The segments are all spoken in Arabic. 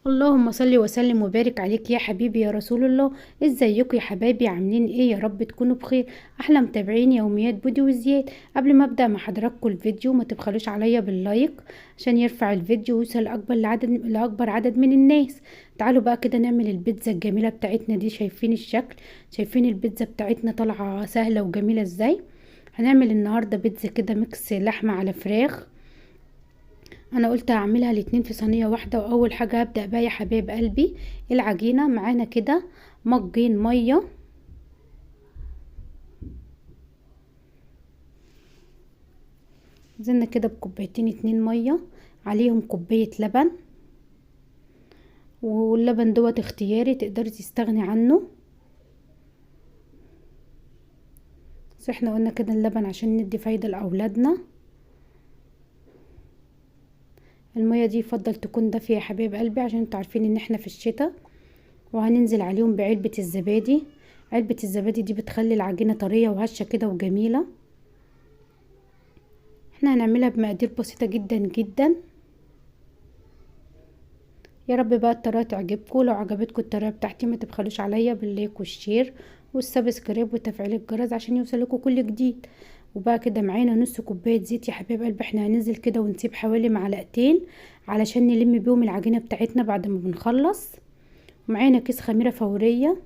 اللهم صل وسلم وبارك عليك يا حبيبي يا رسول الله. ازيكم يا حبايبي؟ عاملين ايه؟ يا رب تكونوا بخير. احلى متابعين يوميات بودي وزياد. قبل ما ابدا مع حضراتكم الفيديو ما تبخلوش عليا باللايك عشان يرفع الفيديو ويوصل لاكبر عدد من الناس. تعالوا بقى كده نعمل البيتزا الجميله بتاعتنا دي. شايفين الشكل؟ شايفين البيتزا بتاعتنا طالعه سهله وجميله ازاي؟ هنعمل النهارده بيتزا كده ميكس لحمه على فراخ. انا قلت هعملها الاتنين في صينيه واحده. واول حاجه هبدا بقى يا حبايب قلبي العجينه. معانا كده مجين ميه، نزلنا كده بكوبايتين اتنين ميه، عليهم كوبايه لبن. واللبن دوت اختياري، تقدري تستغني عنه، بس احنا قلنا كده اللبن عشان ندي فايده لاولادنا. الميه دي يفضل تكون دافيه يا حبايب قلبي عشان انتوا عارفين ان احنا في الشتاء. وهننزل عليهم بعلبه الزبادي. علبه الزبادي دي بتخلي العجينه طريه وهشه كده وجميله. احنا هنعملها بمقادير بسيطة جدا جدا. يا رب بقى الطريقة تعجبكم. لو عجبتكم الطريقة بتاعتي ما تبخلوش عليا باللايك والشير والسبسكرايب وتفعيل الجرس عشان يوصلكوا كل جديد. وبقى كده معانا نص كوباية زيت يا حبايب قلبي. احنا هننزل كده ونسيب حوالي معلقتين علشان نلم بيهم العجينة بتاعتنا بعد ما بنخلص. معانا كيس خميرة فورية،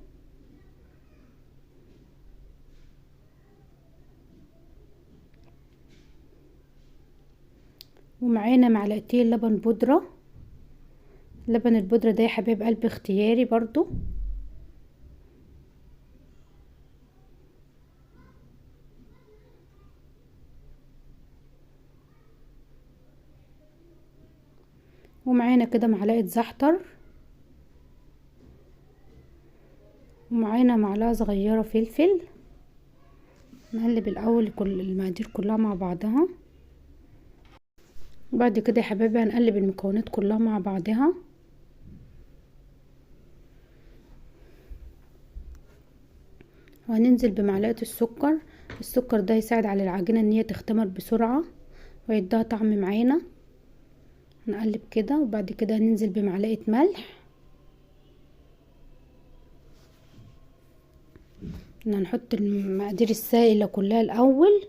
ومعانا معلقتين لبن بودرة. لبن البودرة ده يا حبايب قلبي اختياري برضو. ومعانا كده معلقة زعتر، ومعانا معلقة صغيرة فلفل. نقلب الاول كل المقادير كلها مع بعضها. وبعد كده يا حبايبي هنقلب المكونات كلها مع بعضها. وهننزل بمعلقة السكر. السكر ده يساعد على العجينة ان هي تختمر بسرعة ويديها طعم معانا. نقلب كده وبعد كده هننزل بمعلقة ملح. هنحط المقادير السائلة كلها الاول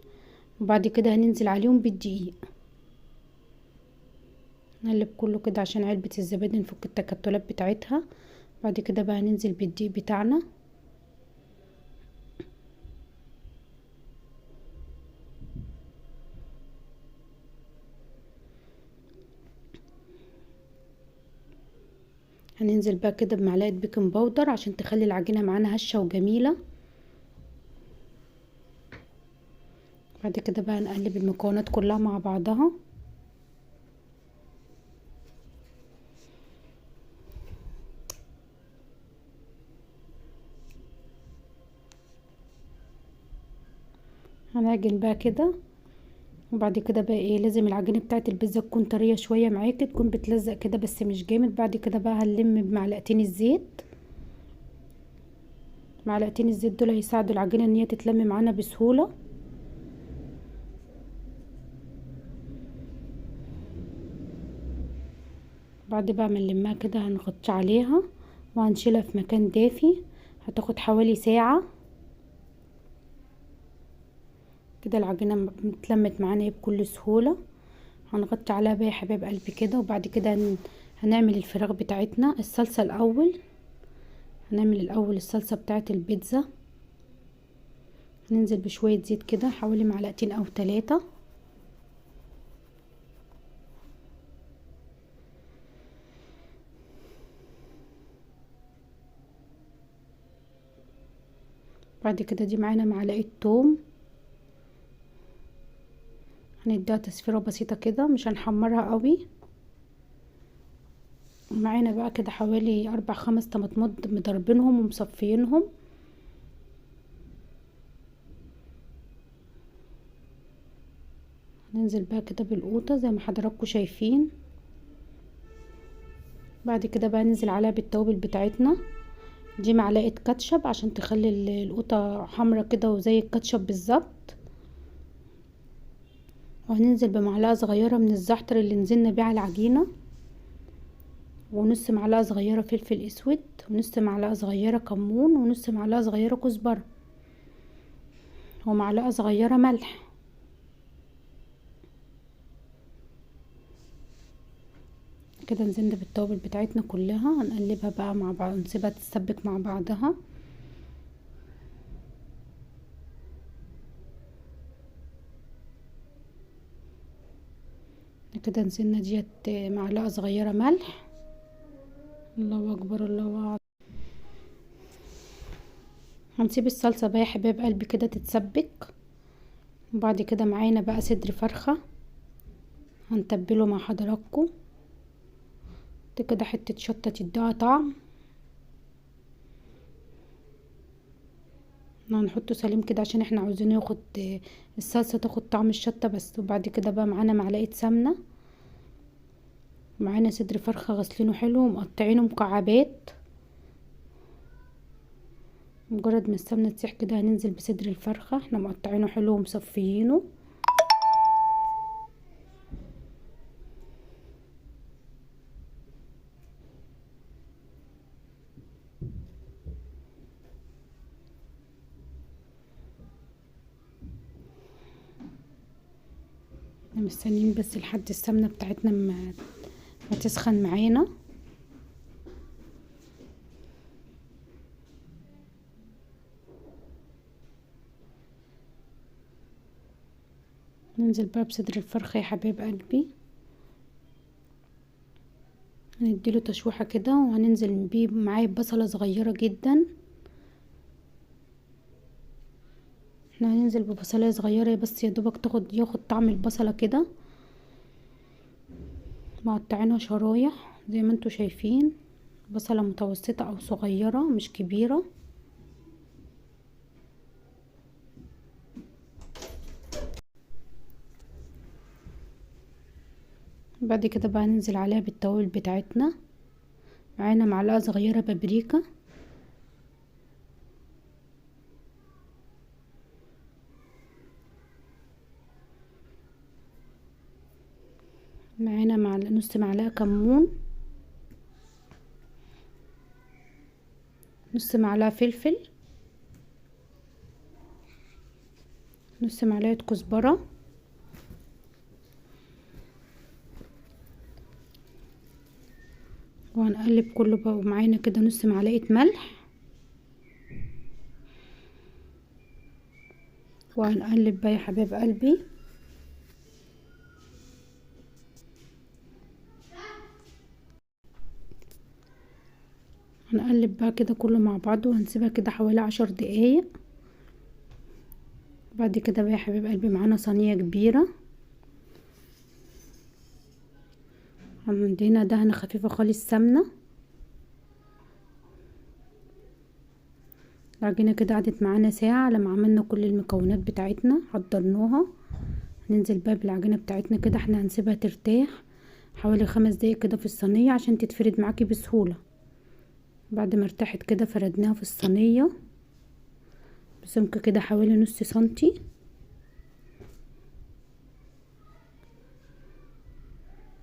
وبعد كده هننزل عليهم بالدقيق. نقلب كله كده عشان علبة الزبادي نفك التكتلات بتاعتها. بعد كده بقى هننزل بالدقيق بتاعنا. هننزل بقى كده بمعلقة بيكنج باودر عشان تخلي العجينة معانا هشة وجميلة. بعد كده بقى نقلب المكونات كلها مع بعضها. هنعجن بقى كده. وبعد كده بقى ايه، لازم العجينة بتاعت البيتزا تكون طرية شوية معاكي، تكون بتلزق كده بس مش جامد. بعد كده بقى هنلم بمعلقتين الزيت. معلقتين الزيت دول هيساعدوا العجينة ان هي تتلم معانا بسهولة. بعد بقى ما نلمها كده هنغطي عليها وهنشيلها في مكان دافي. هتاخد حوالي ساعة كده العجينة اتلمت معانا ايه بكل سهولة. هنغطي عليها بقى يا حبايب قلبي كده. وبعد كده هنعمل الفراخ بتاعتنا. الصلصة الاول، هنعمل الاول الصلصة بتاعت البيتزا. هننزل بشوية زيت كده حوالي معلقتين او 3. بعد كده دي معانا معلقة توم، هنديها تصفيرة بسيطة كده مش هنحمرها قوي. معانا بقى كده حوالي 4 5 طماطمات مضربينهم ومصفيينهم. هننزل بقى كده بالقوطة زي ما حضراتكم شايفين. بعد كده بقى ننزل عليها بالتوابل بتاعتنا. دي معلقة كاتشب عشان تخلي القوطة حمرا كده وزي الكاتشب بالظبط. وهننزل بمعلقة صغيرة من الزعتر اللي نزلنا بيه على العجينة. ونص معلقة صغيرة فلفل اسود، ونص معلقة صغيرة كمون، ونص معلقة صغيرة كزبرة، ومعلقة صغيرة ملح. كده نزلنا بالتوابل بتاعتنا كلها، هنقلبها بقى مع بعض، نسيبها تتسبك مع بعضها. كده نزلنا ديت معلقة صغيرة ملح. الله اكبر، الله اكبر. هنسيب الصلصة بقى يا حبايب قلبي كده تتسبك. وبعد كده معانا بقى صدر فرخة هنتبله مع حضراتكم. كده حتة شطة تديها طعم، هنحطه سليم كده عشان احنا عاوزينه ياخد الصلصة تاخد طعم الشطة بس. وبعد كده بقى معانا معلقة سمنة، معانا صدر فرخة غسلينه حلو ومقطعينه مكعبات. مجرد ما السمنة تسيح كده هننزل بصدر الفرخة، احنا مقطعينه حلو ومصفيينه. مستنيين بس لحد السمنة بتاعتنا ما تسخن معانا. ننزل بقى بصدر الفرخة يا حبايب قلبي، هنديله تشويحة كده، وهننزل بيه معاه بصلة صغيرة جدا. احنا هننزل ببصلاية صغيرة بس يا دوبك ياخد طعم البصلة كده. مقطعينها شرايح زي ما انتوا شايفين، بصلة متوسطة او صغيرة مش كبيرة. بعد كده بقى ننزل عليها بالتوابل بتاعتنا. معانا معلقة صغيرة بابريكا، معانا نص معلقة كمون، نص معلقة فلفل، نص معلقة كزبرة، وهنقلب كله بقى. ومعانا كده نص معلقة ملح، وهنقلب بقى يا حبايب قلبي. هنقلب بقى كده كله مع بعضه، وهنسيبها كده حوالي 10 دقايق. بعد كده بقى يا حبايب قلبي معانا صينية كبيرة، عندنا دهنة خفيفة خالص سمنة. العجينة كده قعدت معانا ساعة لما عملنا كل المكونات بتاعتنا حضرناها. هننزل بقى بالعجينة بتاعتنا كده، احنا هنسيبها ترتاح حوالي 5 دقايق كده في الصينية عشان تتفرد معاكي بسهولة. بعد ما ارتاحت كده فردناها في الصينية بسمك كده حوالي نص سنتي.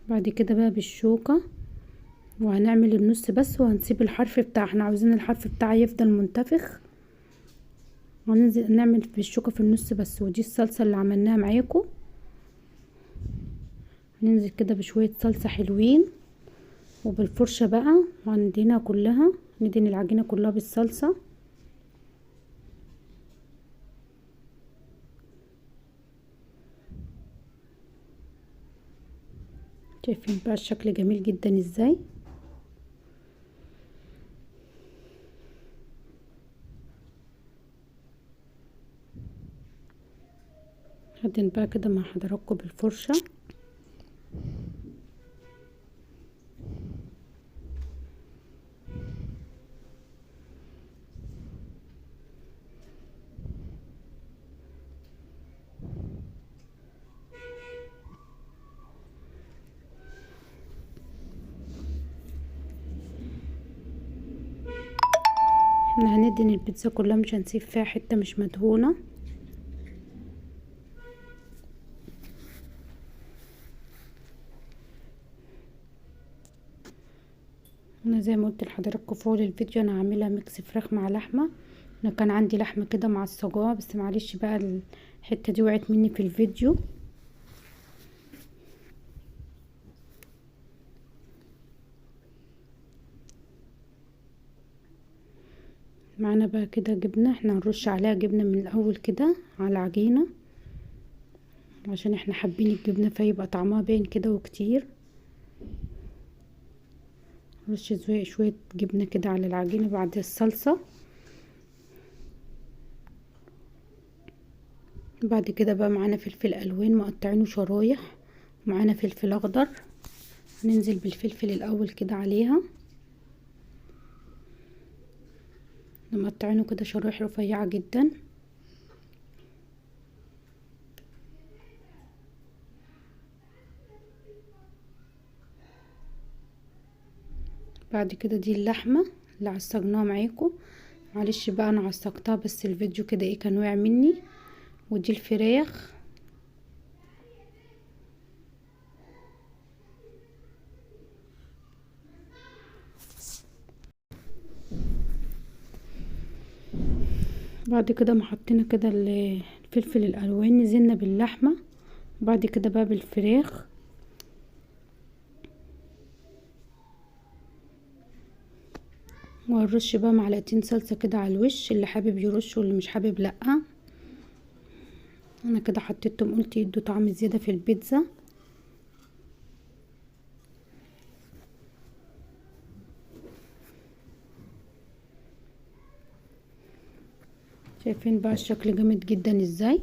بعد كده بقى بالشوكة، وهنعمل النص بس، وهنسيب الحرف بتاع احنا عاوزين الحرف بتاعه يفضل منتفخ، وهننزل نعمل بالشوكة في النص بس. ودي الصلصة اللي عملناها معاكم. ننزل كده بشوية صلصة حلوين، وبالفرشة بقى وندهنها كلها، ندهن العجينة كلها بالصلصة. شايفين بقى الشكل جميل جدا ازاي. هدهن بقى كده مع حضراتكم بالفرشة. احنا هندهن البيتزا كلها، مش هنسيب فيها حتة مش مدهونة. انا زي ما قلت لحضراتكم في اول الفيديو انا هعملها ميكس فراخ مع لحمه. انا كان عندي لحمه كده مع الصجاع، بس معلش بقى الحته دي وقعت مني في الفيديو. معانا بقى كده جبنه، احنا هنرش عليها جبنه من الاول كده على العجينه عشان احنا حابين الجبنه فيبقى طعمها باين كده وكتير. رش شويه جبنه كده على العجينه بعد الصلصه. بعد كده بقى معانا فلفل الوان مقطعينه شرايح، ومعانا فلفل اخضر. هننزل بالفلفل الاول كده عليها، مقطعينه كده شرايح رفيعه جدا. بعد كده دي اللحمه اللي عصجناها معاكم، معلش بقى انا عصقتها بس الفيديو كده ايه كان واقع مني. ودي الفراخ. بعد كده ما حطينا كده الفلفل الالوان نزلنا باللحمه، وبعد كده بقى بالفراخ. وهنرش بقى معلقتين صلصه كده على الوش، اللي حابب يرش واللي مش حابب لا. انا كده حطيتهم قلت يدوا طعم زياده في البيتزا. شايفين بقى الشكل جامد جدا ازاي.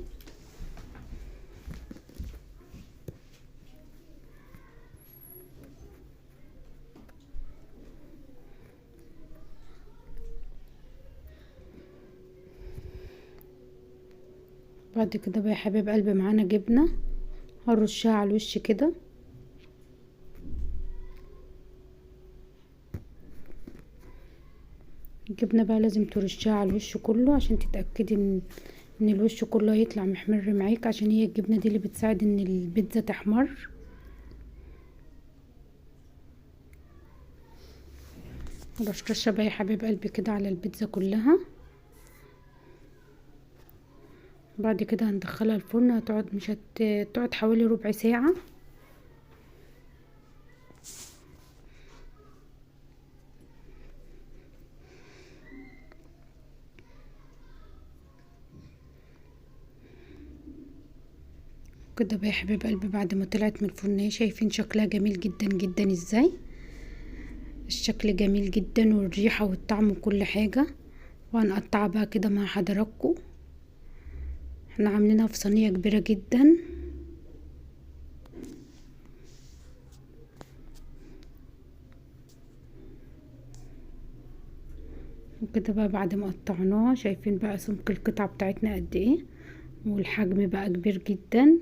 بعد كده بقى يا حبايب قلبي معانا جبنه هنرشها على الوش كده. الجبنه بقى لازم ترشها على الوش كله عشان تتاكدي ان الوش كله هيطلع محمر معاك، عشان هي الجبنه دي اللي بتساعد ان البيتزا تحمر. رشرشه بقى يا حبايب قلبي كده على البيتزا كلها. بعد كده هندخلها الفرن، هتقعد مش هتقعد حوالي ربع ساعه. كده بقى يا حبايب قلبي بعد ما طلعت من الفرن شايفين شكلها جميل جدا جدا ازاي. الشكل جميل جدا والريحه والطعم وكل حاجه. وهنقطعها بقى كده مع حضراتكم. احنا عاملينها في صينيه كبيره جدا. وكده بقى بعد ما قطعناها شايفين بقى سمك القطعه بتاعتنا قد ايه، والحجم بقى كبير جدا.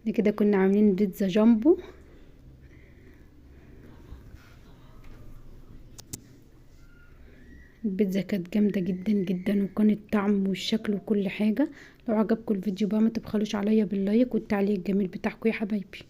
دي كده كنا عاملين بيتزا جامبو. البيتزا كانت جامده جدا جدا، وكانت طعم والشكل وكل حاجه. لو عجبكم الفيديو بقى ما تبخلوش عليا باللايك والتعليق الجميل بتاعكم يا حبايبي.